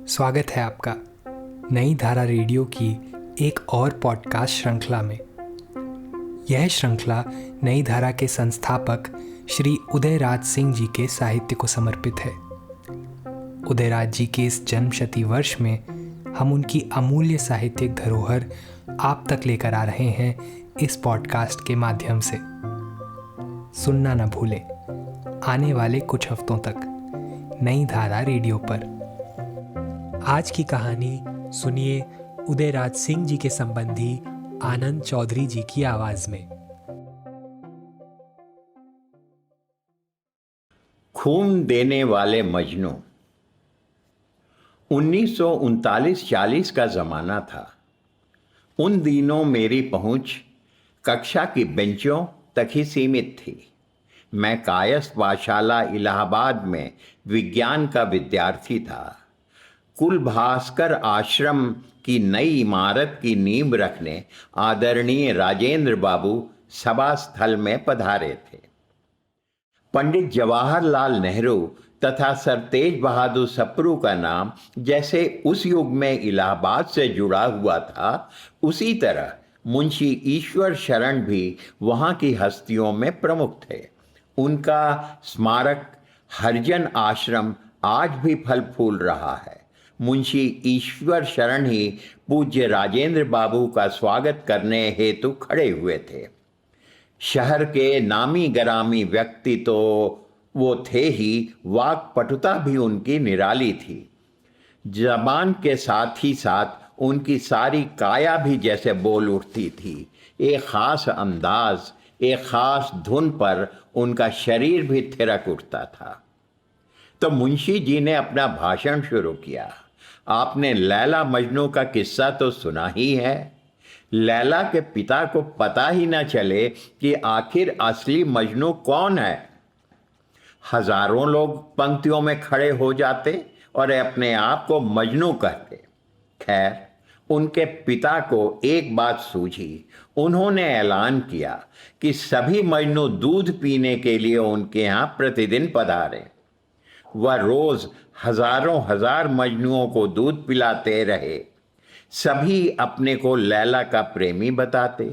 स्वागत है आपका नई धारा रेडियो की एक और पॉडकास्ट श्रृंखला में। यह श्रृंखला नई धारा के संस्थापक श्री उदयराज सिंह जी के साहित्य को समर्पित है। उदयराज जी के इस जन्मशती वर्ष में हम उनकी अमूल्य साहित्यिक धरोहर आप तक लेकर आ रहे हैं इस पॉडकास्ट के माध्यम से। सुनना न भूलें आने वाले कुछ हफ्तों तक नई धारा रेडियो पर। आज की कहानी सुनिए उदयराज सिंह जी के संबंधी आनंद चौधरी जी की आवाज में। खून देने वाले मजनू। 1939-40 का जमाना था। उन दिनों मेरी पहुंच कक्षा की बेंचों तक ही सीमित थी। मैं कायस्थ पाठशाला इलाहाबाद में विज्ञान का विद्यार्थी था। कुल भास्कर आश्रम की नई इमारत की नींव रखने आदरणीय राजेंद्र बाबू सभा स्थल में पधारे थे। पंडित जवाहरलाल नेहरू तथा सर तेज बहादुर सप्रू का नाम जैसे उस युग में इलाहाबाद से जुड़ा हुआ था, उसी तरह मुंशी ईश्वर शरण भी वहाँ की हस्तियों में प्रमुख थे। उनका स्मारक हरिजन आश्रम आज भी फल फूल रहा है। मुंशी ईश्वर शरण ही पूज्य राजेंद्र बाबू का स्वागत करने हेतु खड़े हुए थे। शहर के नामी गरामी व्यक्ति तो वो थे ही, वाक्पटुता भी उनकी निराली थी। जबान के साथ ही साथ उनकी सारी काया भी जैसे बोल उठती थी। एक खास अंदाज, एक खास धुन पर उनका शरीर भी थिरक उठता था। तो मुंशी जी ने अपना भाषण शुरू किया। आपने लैला मजनू का किस्सा तो सुना ही है। लैला के पिता को पता ही न चले कि आखिर असली मजनू कौन है। हजारों लोग पंक्तियों में खड़े हो जाते और अपने आप को मजनू कहते। खैर, उनके पिता को एक बात सूझी। उन्होंने ऐलान किया कि सभी मजनू दूध पीने के लिए उनके यहाँ प्रतिदिन पधारें। वह रोज हजारों हजार मजनुओं को दूध पिलाते रहे। सभी अपने को लैला का प्रेमी बताते।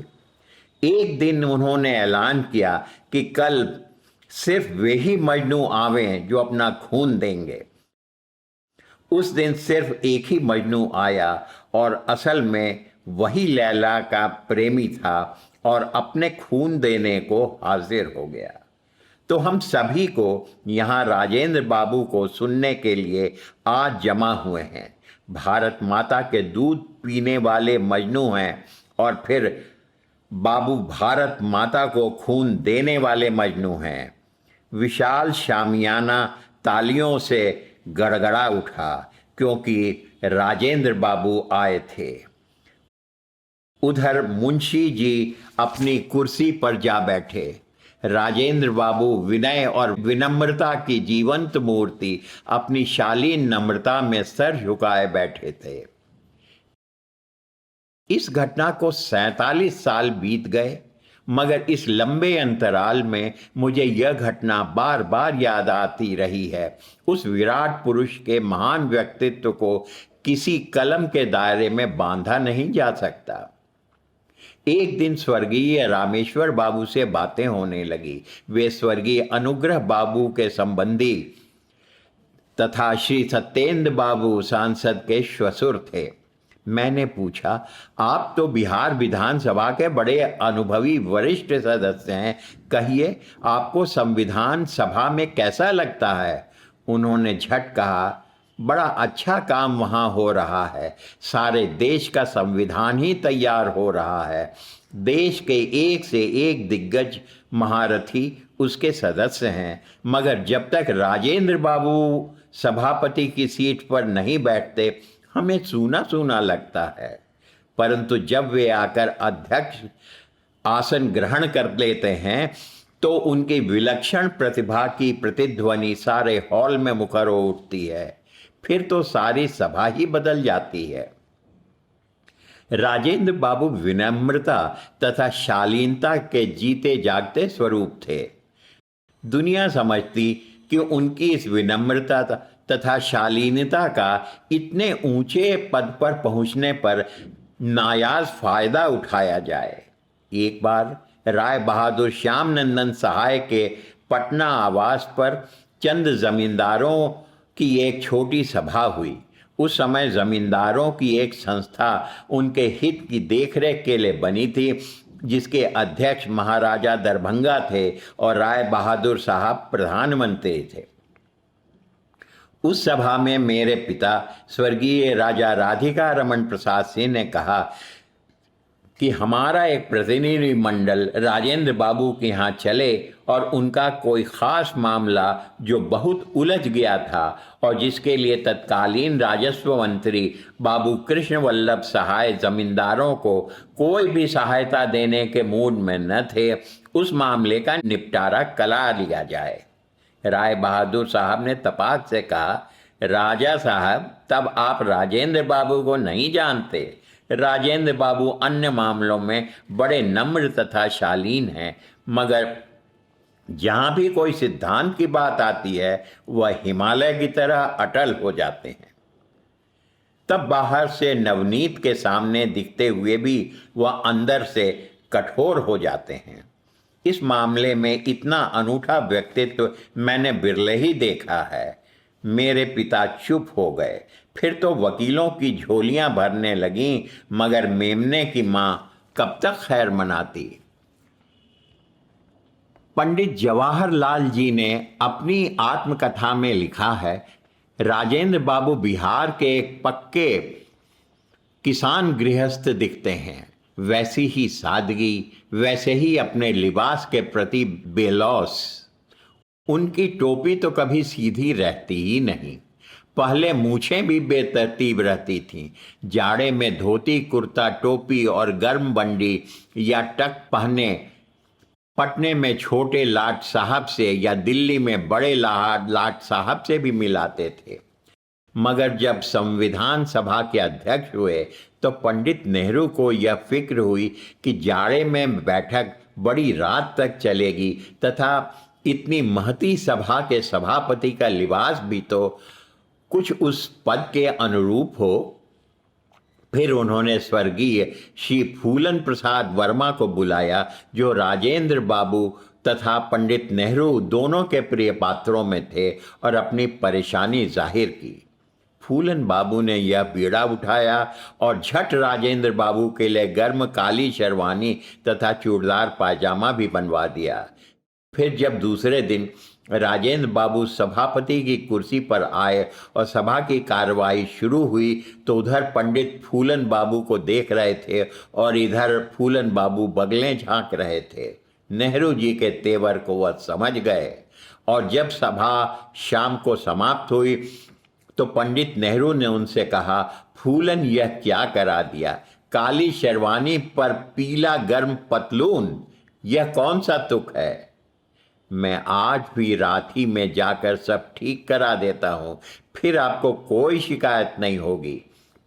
एक दिन उन्होंने ऐलान किया कि कल सिर्फ वे ही मजनू आवें जो अपना खून देंगे। उस दिन सिर्फ एक ही मजनू आया और असल में वही लैला का प्रेमी था और अपने खून देने को हाजिर हो गया। तो हम सभी को यहाँ राजेंद्र बाबू को सुनने के लिए आज जमा हुए हैं। भारत माता के दूध पीने वाले मजनू हैं और फिर बाबू भारत माता को खून देने वाले मजनू हैं। विशाल शामियाना तालियों से गड़गड़ा उठा क्योंकि राजेंद्र बाबू आए थे। उधर मुंशी जी अपनी कुर्सी पर जा बैठे। राजेंद्र बाबू विनय और विनम्रता की जीवंत मूर्ति अपनी शालीन नम्रता में सर झुकाए बैठे थे। इस घटना को 47 साल बीत गए, मगर इस लंबे अंतराल में मुझे यह घटना बार बार याद आती रही है। उस विराट पुरुष के महान व्यक्तित्व को किसी कलम के दायरे में बांधा नहीं जा सकता। एक दिन स्वर्गीय रामेश्वर बाबू से बातें होने लगी। वे स्वर्गीय अनुग्रह बाबू के संबंधी तथा श्री सत्येंद्र बाबू सांसद के श्वशुर थे। मैंने पूछा, आप तो बिहार विधानसभा के बड़े अनुभवी वरिष्ठ सदस्य हैं, कहिए आपको संविधान सभा में कैसा लगता है? उन्होंने झट कहा, बड़ा अच्छा काम वहाँ हो रहा है। सारे देश का संविधान ही तैयार हो रहा है। देश के एक से एक दिग्गज महारथी उसके सदस्य हैं, मगर जब तक राजेंद्र बाबू सभापति की सीट पर नहीं बैठते हमें सूना सूना लगता है। परंतु जब वे आकर अध्यक्ष आसन ग्रहण कर लेते हैं तो उनकी विलक्षण प्रतिभा की प्रतिध्वनि सारे हॉल में मुखर हो उठती है। फिर तो सारी सभा ही बदल जाती है। राजेंद्र बाबू विनम्रता तथा शालीनता के जीते जागते स्वरूप थे। दुनिया समझती कि उनकी इस विनम्रता तथा शालीनता का इतने ऊंचे पद पर पहुंचने पर नायाज फायदा उठाया जाए। एक बार राय बहादुर श्याम नंदन सहाय के पटना आवास पर चंद जमींदारों की एक छोटी सभा हुई। उस समय जमींदारों की एक संस्था उनके हित की देखरेख के लिए बनी थी, जिसके अध्यक्ष महाराजा दरभंगा थे और राय बहादुर साहब प्रधानमंत्री थे। उस सभा में मेरे पिता स्वर्गीय राजा राधिका रमन प्रसाद सिंह ने कहा कि हमारा एक प्रतिनिधि मंडल राजेंद्र बाबू के यहाँ चले और उनका कोई खास मामला जो बहुत उलझ गया था और जिसके लिए तत्कालीन राजस्व मंत्री बाबू कृष्ण वल्लभ सहाय जमींदारों को कोई भी सहायता देने के मूड में न थे, उस मामले का निपटारा करा लिया जाए। राय बहादुर साहब ने तपाक से कहा, राजा साहब, तब आप राजेंद्र बाबू को नहीं जानते। राजेंद्र बाबू अन्य मामलों में बड़े नम्र तथा शालीन हैं, मगर जहाँ भी कोई सिद्धांत की बात आती है वह हिमालय की तरह अटल हो जाते हैं। तब बाहर से नवनीत के सामने दिखते हुए भी वह अंदर से कठोर हो जाते हैं। इस मामले में इतना अनूठा व्यक्तित्व मैंने बिरले ही देखा है। मेरे पिता चुप हो गए। फिर तो वकीलों की झोलियां भरने लगीं, मगर मेमने की मां कब तक खैर मनाती। पंडित जवाहरलाल जी ने अपनी आत्मकथा में लिखा है, राजेंद्र बाबू बिहार के एक पक्के किसान गृहस्थ दिखते हैं। वैसी ही सादगी, वैसे ही अपने लिबास के प्रति बेलौस। उनकी टोपी तो कभी सीधी रहती ही नहीं। पहले मूछें भी बेतरतीब रहती थीं। जाड़े में धोती कुर्ता टोपी और गर्म बंडी या टक पहने पटने में छोटे लाट साहब से या दिल्ली में बड़े लाट साहब से भी मिलाते थे। मगर जब संविधान सभा के अध्यक्ष हुए तो पंडित नेहरू को यह फिक्र हुई कि जाड़े में बैठक बड़ी रात तक चलेगी तथा इतनी महती सभा के सभापति का लिबास भी तो कुछ उस पद के अनुरूप हो। फिर उन्होंने स्वर्गीय श्री फूलन प्रसाद वर्मा को बुलाया, जो राजेंद्र बाबू तथा पंडित नेहरू दोनों के प्रिय पात्रों में थे, और अपनी परेशानी जाहिर की। फूलन बाबू ने यह बीड़ा उठाया और झट राजेंद्र बाबू के लिए गर्म काली शेरवानी तथा चूड़दार पायजामा भी बनवा दिया। फिर जब दूसरे दिन राजेंद्र बाबू सभापति की कुर्सी पर आए और सभा की कार्रवाई शुरू हुई तो उधर पंडित फूलन बाबू को देख रहे थे और इधर फूलन बाबू बगलें झांक रहे थे। नेहरू जी के तेवर को वह समझ गए और जब सभा शाम को समाप्त हुई तो पंडित नेहरू ने उनसे कहा, फूलन यह क्या करा दिया? काली शेरवानी पर पीला गर्म पतलून, यह कौन सा तुक है? मैं आज भी रात ही में जाकर सब ठीक करा देता हूँ, फिर आपको कोई शिकायत नहीं होगी।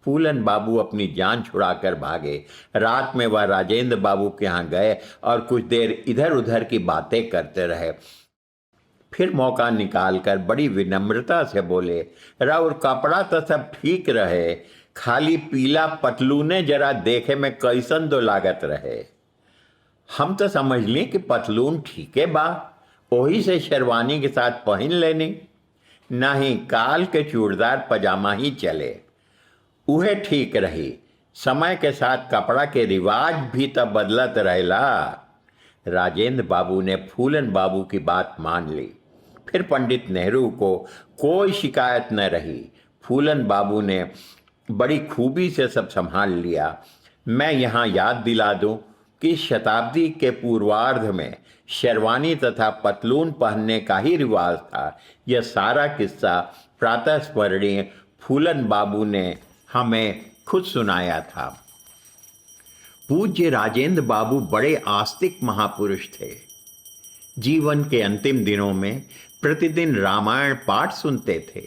फूलन बाबू अपनी जान छुड़ाकर भागे। रात में वह राजेंद्र बाबू के यहाँ गए और कुछ देर इधर उधर की बातें करते रहे। फिर मौका निकालकर बड़ी विनम्रता से बोले, राउर कपड़ा तो सब ठीक रहे, खाली पीला पतलूने जरा देखे में कैसन दो लागत रहे। हम तो समझ ली कि पतलून ठीक है बा, वही से शेरवानी के साथ पहन लेनी। नहीं, काल के चूड़दार पजामा ही चले, उहे ठीक रही। समय के साथ कपड़ा के रिवाज भी तब बदलत रहेला। राजेंद्र बाबू ने फूलन बाबू की बात मान ली। फिर पंडित नेहरू को कोई शिकायत न रही। फूलन बाबू ने बड़ी खूबी से सब संभाल लिया। मैं यहाँ याद दिला दूं कि शताब्दी के पूर्वार्ध में शेरवानी तथा पतलून पहनने का ही रिवाज था। यह सारा किस्सा प्रातः स्मरणीय फूलन बाबू ने हमें खुद सुनाया था। पूज्य राजेंद्र बाबू बड़े आस्तिक महापुरुष थे। जीवन के अंतिम दिनों में प्रतिदिन रामायण पाठ सुनते थे।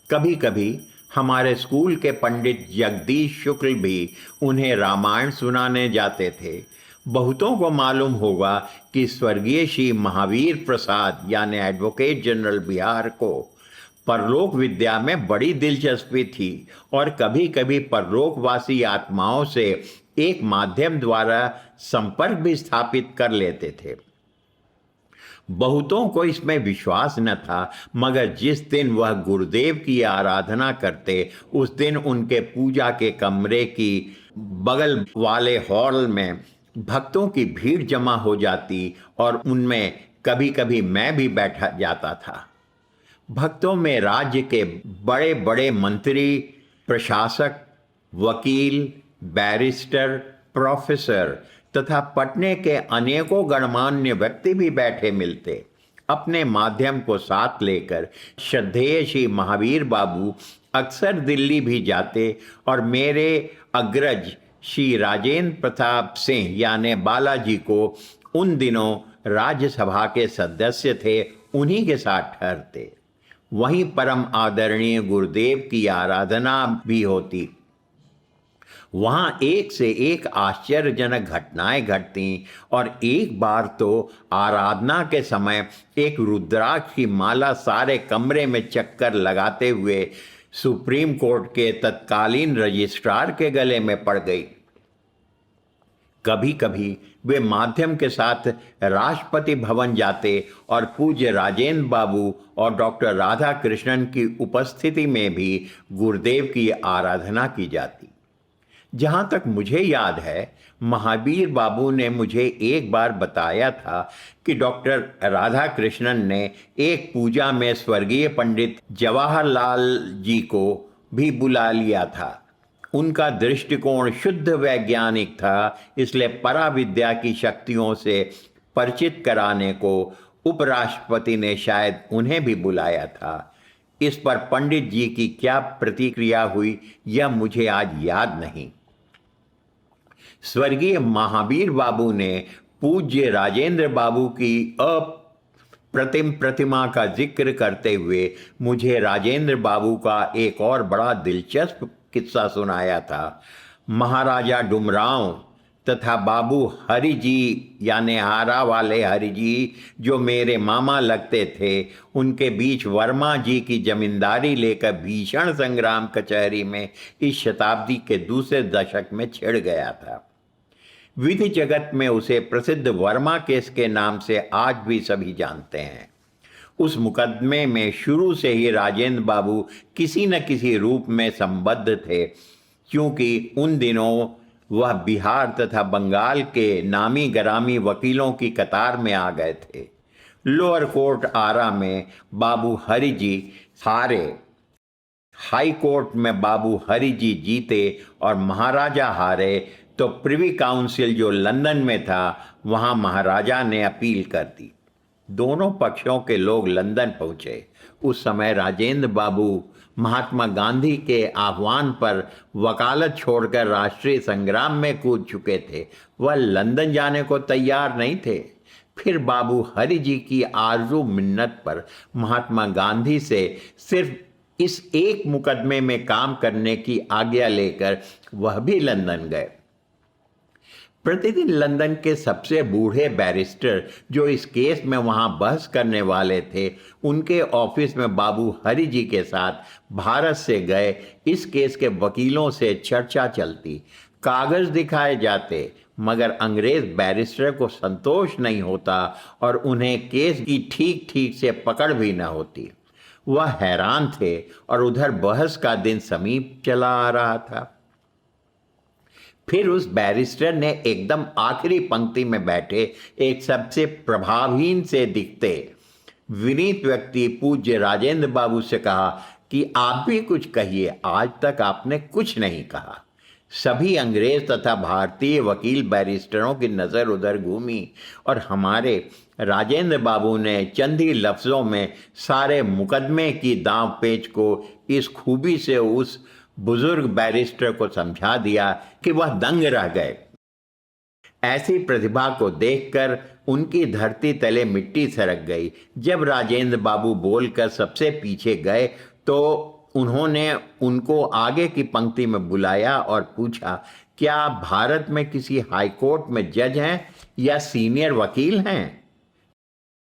कभी कभी हमारे स्कूल के पंडित जगदीश शुक्ल भी उन्हें रामायण सुनाने जाते थे। बहुतों को मालूम होगा कि स्वर्गीय श्री महावीर प्रसाद यानी एडवोकेट जनरल बिहार को परलोक विद्या में बड़ी दिलचस्पी थी और कभी कभी परलोकवासी आत्माओं से एक माध्यम द्वारा संपर्क भी स्थापित कर लेते थे। बहुतों को इसमें विश्वास न था, मगर जिस दिन वह गुरुदेव की आराधना करते उस दिन उनके पूजा के कमरे की बगल वाले हॉल में भक्तों की भीड़ जमा हो जाती और उनमें कभी कभी मैं भी बैठा जाता था। भक्तों में राज्य के बड़े बड़े मंत्री, प्रशासक, वकील, बैरिस्टर, प्रोफेसर तथा पटने के अनेकों गणमान्य व्यक्ति भी बैठे मिलते। अपने माध्यम को साथ लेकर श्रद्धेय श्री महावीर बाबू अक्सर दिल्ली भी जाते और मेरे अग्रज श्री राजेंद्र प्रताप सिंह यानी बालाजी को उन दिनों राज्यसभा के सदस्य थे, उन्हीं के साथ ठहरते। वहीं परम आदरणीय गुरुदेव की आराधना भी होती। वहां एक से एक आश्चर्यजनक घटनाएं घटती और एक बार तो आराधना के समय एक रुद्राक्ष की माला सारे कमरे में चक्कर लगाते हुए सुप्रीम कोर्ट के तत्कालीन रजिस्ट्रार के गले में पड़ गई। कभी कभी वे माध्यम के साथ राष्ट्रपति भवन जाते और पूज्य राजेंद्र बाबू और डॉक्टर राधा कृष्णन की उपस्थिति में भी गुरुदेव की आराधना की जाती। जहाँ तक मुझे याद है, महावीर बाबू ने मुझे एक बार बताया था कि डॉक्टर राधा कृष्णन ने एक पूजा में स्वर्गीय पंडित जवाहरलाल जी को भी बुला लिया था। उनका दृष्टिकोण शुद्ध वैज्ञानिक था, इसलिए पराविद्या की शक्तियों से परिचित कराने को उपराष्ट्रपति ने शायद उन्हें भी बुलाया था। इस पर पंडित जी की क्या प्रतिक्रिया हुई यह मुझे आज याद नहीं। स्वर्गीय महावीर बाबू ने पूज्य राजेंद्र बाबू की अप्रतिम प्रतिमा का जिक्र करते हुए मुझे राजेंद्र बाबू का एक और बड़ा दिलचस्प किस्सा सुनाया था। महाराजा डुमराव तथा बाबू हरि जी यानी हारा वाले हरि जी, जो मेरे मामा लगते थे, उनके बीच वर्मा जी की जमींदारी लेकर भीषण संग्राम कचहरी में इस शताब्दी के दूसरे दशक में छिड़ गया था। विधि जगत में उसे प्रसिद्ध वर्मा केस के नाम से आज भी सभी जानते हैं। उस मुकदमे में शुरू से ही राजेंद्र बाबू किसी न किसी रूप में संबद्ध थे, क्योंकि उन दिनों वह बिहार तथा बंगाल के नामी गरामी वकीलों की कतार में आ गए थे। लोअर कोर्ट आरा में बाबू हरि जी हारे, हाई कोर्ट में बाबू हरि जी जीते और महाराजा हारे, तो प्रिवी काउंसिल जो लंदन में था वहां महाराजा ने अपील कर दी। दोनों पक्षों के लोग लंदन पहुंचे। उस समय राजेंद्र बाबू महात्मा गांधी के आह्वान पर वकालत छोड़कर राष्ट्रीय संग्राम में कूद चुके थे। वह लंदन जाने को तैयार नहीं थे। फिर बाबू हरि जी की आरजू मिन्नत पर महात्मा गांधी से सिर्फ इस एक मुकदमे में काम करने की आज्ञा लेकर वह भी लंदन गए। प्रतिदिन लंदन के सबसे बूढ़े बैरिस्टर जो इस केस में वहां बहस करने वाले थे, उनके ऑफिस में बाबू हरि जी के साथ भारत से गए इस केस के वकीलों से चर्चा चलती, कागज दिखाए जाते, मगर अंग्रेज बैरिस्टर को संतोष नहीं होता और उन्हें केस की ठीक ठीक से पकड़ भी न होती। वह हैरान थे और उधर बहस का दिन समीप चला आ रहा था। फिर उस बैरिस्टर ने एकदम आखिरी पंक्ति में बैठे एक सबसे प्रभावहीन से दिखते विनीत व्यक्ति पूज्य राजेंद्र बाबू से कहा कि आप भी कुछ कहिए, आज तक आपने कुछ नहीं कहा। सभी अंग्रेज तथा भारतीय वकील बैरिस्टरों की नज़र उधर घूमी और हमारे राजेंद्र बाबू ने चंद ही लफ्ज़ों में सारे मुकदमे की दांव पेच को इस खूबी से उस बुजुर्ग बैरिस्टर को समझा दिया कि वह दंग रह गए। ऐसी प्रतिभा को देखकर उनकी धरती तले मिट्टी सरक गई। जब राजेंद्र बाबू बोलकर सबसे पीछे गए तो उन्होंने उनको आगे की पंक्ति में बुलाया और पूछा, क्या आप भारत में किसी हाई कोर्ट में जज हैं या सीनियर वकील हैं?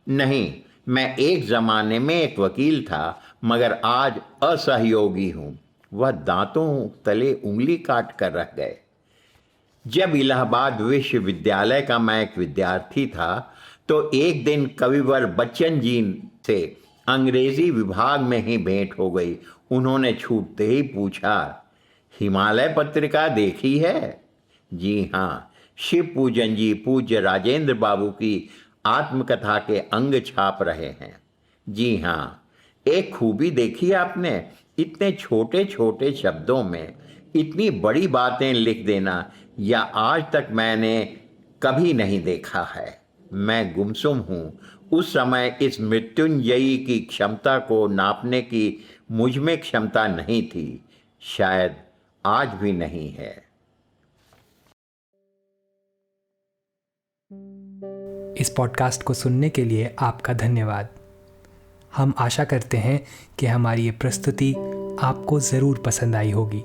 नहीं, मैं एक जमाने में एक वकील था, मगर आज असहयोगी हूँ। वह दांतों तले उंगली काट कर रह गए। जब इलाहाबाद विश्वविद्यालय का मैं एक विद्यार्थी था तो एक दिन कविवर बच्चन जी से अंग्रेजी विभाग में ही भेंट हो गई। उन्होंने छूटते ही पूछा, हिमालय पत्रिका देखी है? जी हाँ, शिव पूजन जी पूज्य राजेंद्र बाबू की आत्मकथा के अंग छाप रहे हैं। जी हाँ, एक खूबी देखी आपने, इतने छोटे छोटे शब्दों में इतनी बड़ी बातें लिख देना, या आज तक मैंने कभी नहीं देखा है। मैं गुमसुम हूँ। उस समय इस मृत्युंजयी की क्षमता को नापने की मुझ में क्षमता नहीं थी, शायद आज भी नहीं है। इस पॉडकास्ट को सुनने के लिए आपका धन्यवाद। हम आशा करते हैं कि हमारी ये प्रस्तुति आपको ज़रूर पसंद आई होगी।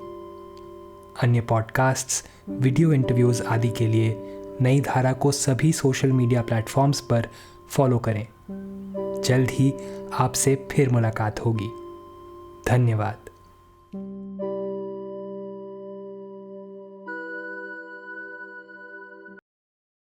अन्य पॉडकास्ट्स, वीडियो इंटरव्यूज़ आदि के लिए नई धारा को सभी सोशल मीडिया प्लेटफॉर्म्स पर फॉलो करें। जल्द ही आपसे फिर मुलाकात होगी। धन्यवाद।